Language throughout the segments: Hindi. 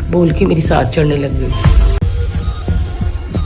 बोल के मेरी सांस चढ़ने लग गई।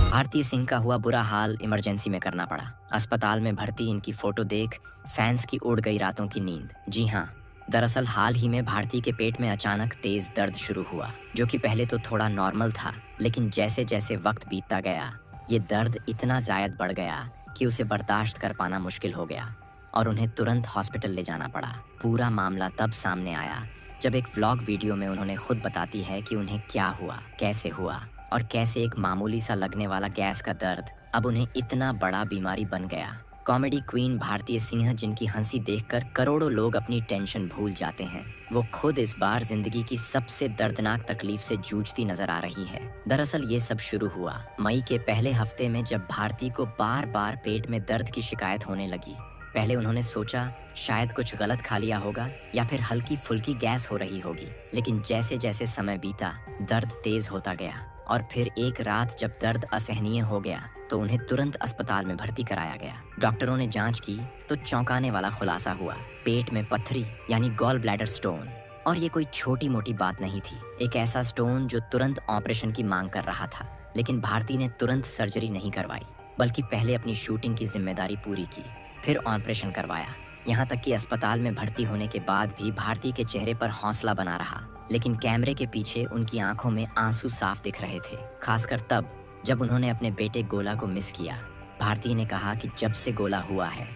भारती सिंह का हुआ बुरा हाल इमरजेंसी में करना पड़ा। अस्पताल में भर्ती इनकी फोटो देख फैंस की उड़ गई रातों की नींद। जी हाँ, दरअसल हाल ही में भारती के पेट में अचानक तेज दर्द शुरू हुआ, जो कि पहले तो थोड़ा नॉर्मल था, लेकिन जैसे जैसे वक्त बीतता गया ये दर्द इतना ज़ायद बढ़ गया कि उसे बर्दाश्त कर पाना मुश्किल हो गया और उन्हें तुरंत हॉस्पिटल ले जाना पड़ा। पूरा मामला तब सामने आया जब एक व्लॉग वीडियो में उन्होंने खुद बताती है कि उन्हें क्या हुआ, कैसे हुआ और कैसे एक मामूली सा लगने वाला गैस का दर्द अब उन्हें इतना बड़ा बीमारी बन गया। कॉमेडी क्वीन भारती सिंह, जिनकी हंसी देखकर करोड़ों लोग अपनी टेंशन भूल जाते हैं, वो खुद इस बार जिंदगी की सबसे दर्दनाक तकलीफ से जूझती नजर आ रही है। दरअसल ये सब शुरू हुआ मई के पहले हफ्ते में, जब भारती को बार बार पेट में दर्द की शिकायत होने लगी। पहले उन्होंने सोचा शायद कुछ गलत खा लिया होगा या फिर हल्की फुल्की गैस हो रही होगी, लेकिन जैसे जैसे समय बीता दर्द तेज होता गया और फिर एक रात जब दर्द असहनीय हो गया तो उन्हें तुरंत अस्पताल में भर्ती कराया गया। डॉक्टरों ने जांच की तो चौंकाने वाला खुलासा हुआ, पेट में पत्थरी यानी गॉल ब्लैडर स्टोन। और ये कोई छोटी मोटी बात नहीं थी, एक ऐसा स्टोन जो तुरंत ऑपरेशन की मांग कर रहा था। लेकिन भारती ने तुरंत सर्जरी नहीं करवाई, बल्कि पहले अपनी शूटिंग की जिम्मेदारी पूरी की, फिर ऑपरेशन करवाया। यहाँ तक कि अस्पताल में भर्ती होने के बाद भी भारती के चेहरे पर हौसला बना रहा, लेकिन कैमरे के पीछे उनकी आंखों में आंसू साफ दिख रहे थे, खासकर तब जब उन्होंने अपने बेटे गोला को मिस किया। भारती ने कहा कि जब से गोला हुआ है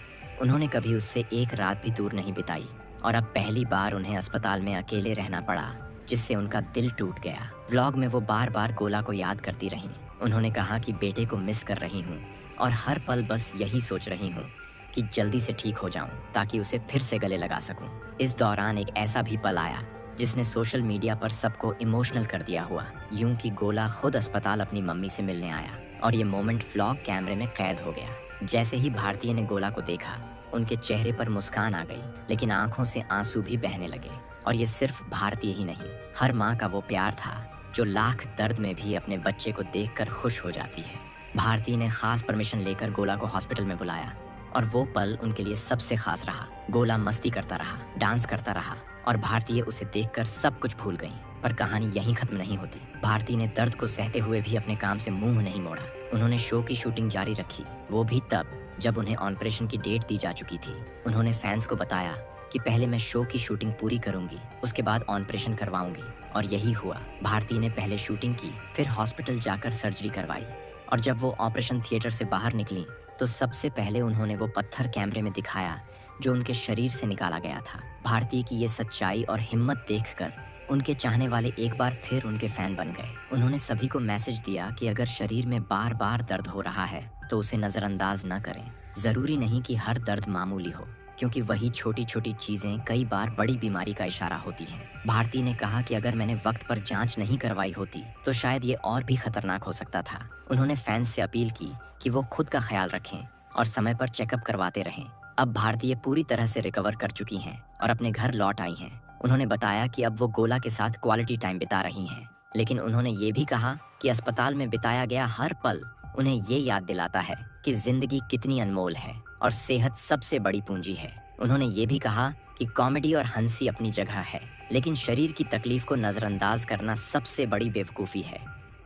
उन्होंने कभी उससे एक रात भी दूर नहीं बिताई और अब पहली बार उन्हें अस्पताल में अकेले रहना पड़ा, जिससे उनका दिल टूट गया। व्लॉग में वो बार बार गोला को याद करती रहीं। उन्होंने कहा कि बेटे को मिस कर रही हूँ और हर पल बस यही सोच रही हूँ कि जल्दी से ठीक हो जाऊं ताकि उसे फिर से गले लगा सकूं। इस दौरान एक ऐसा भी पल आया जिसने सोशल मीडिया पर सबको इमोशनल कर दिया हुआ, यूं कि गोला खुद अस्पताल अपनी मम्मी से मिलने आया और ये मोमेंट व्लॉग कैमरे में कैद हो गया। जैसे ही भारतीय ने गोला को देखा उनके चेहरे पर मुस्कान आ गई, लेकिन आंखों से आंसू भी बहने लगे। और ये सिर्फ भारतीय ही नहीं, हर माँ का वो प्यार था जो लाख दर्द में भी अपने बच्चे को देखकर खुश हो जाती है। भारती ने खास परमिशन लेकर गोला को हॉस्पिटल में बुलाया और वो पल उनके लिए सबसे खास रहा। गोला मस्ती करता रहा, डांस करता रहा और भारतीय उसे देखकर सब कुछ भूल गई। पर कहानी यहीं खत्म नहीं होती। भारती ने दर्द को सहते हुए भी अपने काम से मुंह नहीं मोड़ा। उन्होंने शो की शूटिंग जारी रखी, वो भी तब जब उन्हें ऑपरेशन की डेट दी जा चुकी थी। उन्होंने फैंस को बताया कि पहले मैं शो की शूटिंग पूरी करूंगी, उसके बाद ऑपरेशन करवाऊंगी। और यही हुआ। भारती ने पहले शूटिंग की, फिर हॉस्पिटल जाकर सर्जरी करवाई और जब वो ऑपरेशन थिएटर से बाहर निकली तो सबसे पहले उन्होंने वो पत्थर कैमरे में दिखाया जो उनके शरीर से निकाला गया था। भारती की ये सच्चाई और हिम्मत देखकर उनके चाहने वाले एक बार फिर उनके फैन बन गए। उन्होंने सभी को मैसेज दिया कि अगर शरीर में बार बार दर्द हो रहा है तो उसे नज़रअंदाज न करें। ज़रूरी नहीं कि हर दर्द मामूली हो, क्योंकि वही छोटी छोटी चीज़ें कई बार बड़ी बीमारी का इशारा होती हैं। भारती ने कहा कि अगर मैंने वक्त पर जांच नहीं करवाई होती तो शायद ये और भी खतरनाक हो सकता था। उन्होंने फैंस से अपील की कि वो खुद का ख्याल रखें और समय पर चेकअप करवाते रहें। अब भारतीय पूरी तरह से रिकवर कर चुकी हैं और अपने घर लौट आई हैं। उन्होंने बताया कि अब वो गोला के साथ क्वालिटी टाइम बिता रही हैं, लेकिन उन्होंने ये भी कहा कि अस्पताल में बिताया गया हर पल उन्हें ये याद दिलाता है कि जिंदगी कितनी अनमोल है और सेहत सबसे बड़ी पूंजी है। उन्होंने ये भी कहा कि कॉमेडी और हंसी अपनी जगह है, लेकिन शरीर की तकलीफ को नजरअंदाज करना सबसे बड़ी बेवकूफ़ी है।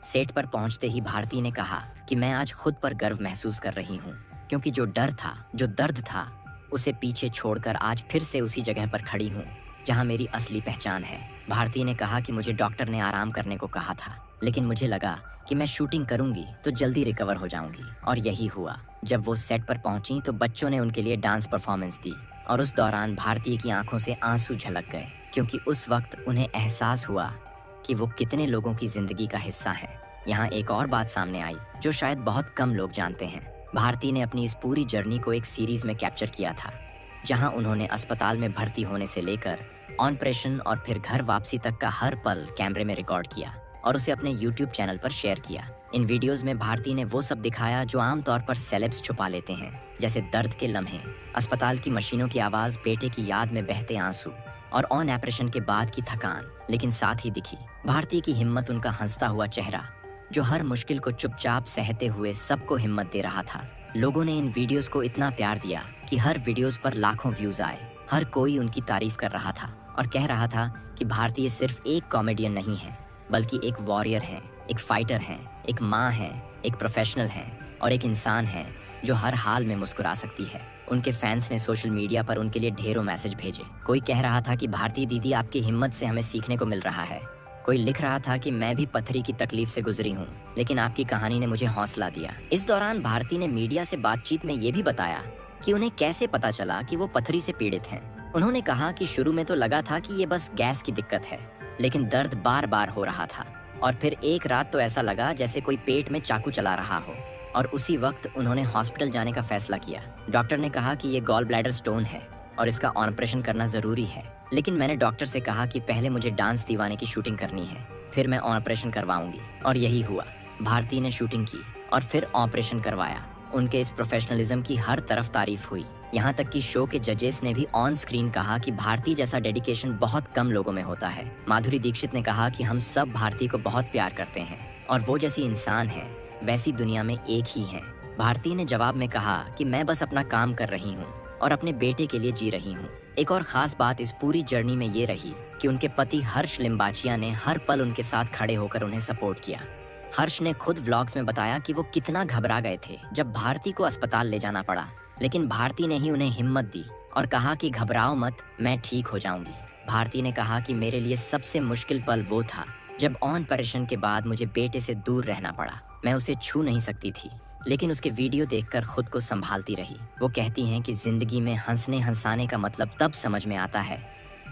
सेट पर पहुंचते ही भारती ने कहा कि मैं आज खुद पर गर्व महसूस कर रही हूँ, क्योंकि जो डर था, जो दर्द था, उसे पीछे छोड़कर आज फिर से उसी जगह पर खड़ी हूँ जहाँ मेरी असली पहचान है। भारती ने कहा कि मुझे डॉक्टर ने आराम करने को कहा था, लेकिन मुझे लगा कि मैं शूटिंग करूंगी तो जल्दी रिकवर हो जाऊंगी। और यही हुआ। जब वो सेट पर पहुंची तो बच्चों ने उनके लिए डांस परफॉर्मेंस दी और उस दौरान भारती की आंखों से आंसू झलक गए, क्योंकि उस वक्त उन्हें एहसास हुआ कि वो कितने लोगों की जिंदगी का हिस्सा है। यहाँ एक और बात सामने आई जो शायद बहुत कम लोग जानते हैं। भारती ने अपनी इस पूरी जर्नी को एक सीरीज में कैप्चर किया था, जहां उन्होंने अस्पताल में भर्ती होने से लेकर ऑपरेशन और फिर घर वापसी तक का हर पल कैमरे में रिकॉर्ड किया और उसे अपने YouTube चैनल पर शेयर किया। इन वीडियोस में भारती ने वो सब दिखाया जो आमतौर पर सेलेब्स छुपा लेते हैं, जैसे दर्द के लम्हे, अस्पताल की मशीनों की आवाज़, बेटे की याद में बहते आंसू और ऑन ऑपरेशन के बाद की थकान। लेकिन साथ ही दिखी भारती की हिम्मत, उनका हंसता हुआ चेहरा जो हर मुश्किल को चुपचाप सहते हुए सबको हिम्मत दे रहा था। लोगों ने इन वीडियोस को इतना प्यार दिया कि हर वीडियोस पर लाखों व्यूज आए। हर कोई उनकी तारीफ कर रहा था और कह रहा था कि भारती सिर्फ एक कॉमेडियन नहीं है, बल्कि एक वॉरियर हैं, एक फाइटर हैं, एक माँ हैं, एक प्रोफेशनल हैं और एक इंसान हैं जो हर हाल में मुस्कुरा सकती है। उनके फैंस ने सोशल मीडिया पर उनके लिए ढेरों मैसेज भेजे। कोई कह रहा था कि भारती दीदी, आपकी हिम्मत से हमें सीखने को मिल रहा है। कोई लिख रहा था कि मैं भी पथरी की तकलीफ से गुजरी हूँ, लेकिन आपकी कहानी ने मुझे हौसला दिया। इस दौरान भारती ने मीडिया से बातचीत में ये भी बताया कि उन्हें कैसे पता चला कि वो पथरी से पीड़ित हैं। उन्होंने कहा कि शुरू में तो लगा था कि ये बस गैस की दिक्कत है, लेकिन दर्द बार बार हो रहा था और फिर एक रात तो ऐसा लगा जैसे कोई पेट में चाकू चला रहा हो और उसी वक्त उन्होंने हॉस्पिटल जाने का फैसला किया। डॉक्टर ने कहा कि ये गॉल ब्लैडर स्टोन है और इसका ऑपरेशन करना जरूरी है, लेकिन मैंने डॉक्टर से कहा कि पहले मुझे डांस दीवाने की शूटिंग करनी है, फिर मैं ऑपरेशन करवाऊंगी। और यही हुआ। भारती ने शूटिंग की और फिर ऑपरेशन करवाया। उनके इस प्रोफेशनलिज्म की हर तरफ तारीफ हुई। यहाँ तक कि शो के जजेस ने भी ऑन स्क्रीन कहा कि भारती जैसा डेडिकेशन बहुत कम लोगों में होता है। माधुरी दीक्षित ने कहा कि हम सब भारती को बहुत प्यार करते हैं और वो जैसी इंसान है वैसी दुनिया में एक ही है। भारती ने जवाब में कहा कि मैं बस अपना काम कर रही हूँ और अपने बेटे के लिए जी रही हूँ। एक और खास बात इस पूरी जर्नी में ये रही कि उनके पति हर्ष लिम्बाचिया ने हर पल उनके साथ खड़े होकर उन्हें सपोर्ट किया। हर्ष ने खुद व्लॉग्स में बताया कि वो कितना घबरा गए थे जब भारती को अस्पताल ले जाना पड़ा, लेकिन भारती ने ही उन्हें हिम्मत दी और कहा कि घबराओ मत, मैं ठीक हो जाऊंगी। भारती ने कहा कि मेरे लिए सबसे मुश्किल पल वो था जब ऑपरेशन के बाद मुझे बेटे से दूर रहना पड़ा। मैं उसे छू नहीं सकती थी, लेकिन उसके वीडियो देखकर खुद को संभालती रही। वो कहती हैं कि जिंदगी में हंसने हंसाने का मतलब तब समझ में आता है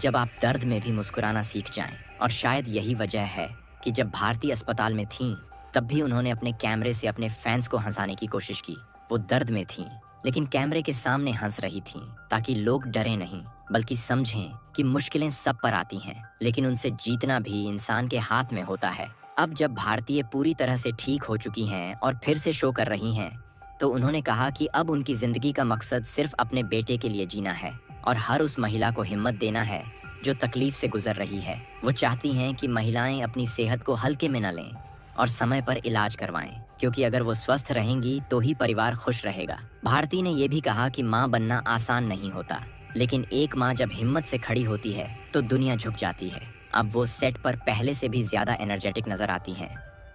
जब आप दर्द में भी मुस्कुराना सीख जाएं। और शायद यही वजह है कि जब भारती अस्पताल में थीं, तब भी उन्होंने अपने कैमरे से अपने फैंस को हंसाने की कोशिश की। वो दर्द में थीं, लेकिन कैमरे के सामने हंस रही थीं ताकि लोग डरे नहीं, बल्कि समझें कि मुश्किलें सब पर आती हैं, लेकिन उनसे जीतना भी इंसान के हाथ में होता है। अब जब भारतीय पूरी तरह से ठीक हो चुकी हैं और फिर से शो कर रही हैं, तो उन्होंने कहा कि अब उनकी जिंदगी का मकसद सिर्फ अपने बेटे के लिए जीना है और हर उस महिला को हिम्मत देना है जो तकलीफ से गुजर रही है। वो चाहती हैं कि महिलाएं अपनी सेहत को हल्के में न लें और समय पर इलाज करवाएं, क्योंकि अगर वो स्वस्थ रहेंगी तो ही परिवार खुश रहेगा। भारती ने ये भी कहा कि माँ बनना आसान नहीं होता, लेकिन एक माँ जब हिम्मत से खड़ी होती है तो दुनिया झुक जाती है। अब वो सेट पर पहले से भी ज्यादा एनर्जेटिक नजर आती हैं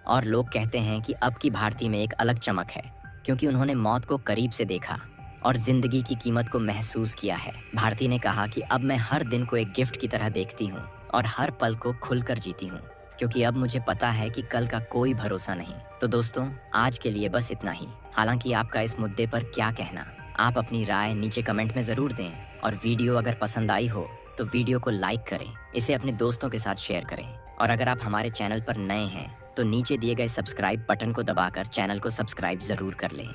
और लोग कहते हैं कि अब की भारती में एक अलग चमक है, क्योंकि उन्होंने मौत को करीब से देखा और जिंदगी की कीमत को महसूस किया है। भारती ने कहा कि अब मैं हर दिन को एक गिफ्ट की तरह देखती हूँ और हर पल को खुलकर जीती हूँ, क्योंकि अब मुझे पता है कि कल का कोई भरोसा नहीं। तो दोस्तों, आज के लिए बस इतना ही। हालांकि आपका इस मुद्दे पर क्या कहना, आप अपनी राय नीचे कमेंट में जरूर दें और वीडियो अगर पसंद आई हो तो वीडियो को लाइक करें, इसे अपने दोस्तों के साथ शेयर करें और अगर आप हमारे चैनल पर नए हैं तो नीचे दिए गए सब्सक्राइब बटन को दबाकर चैनल को सब्सक्राइब जरूर कर लें।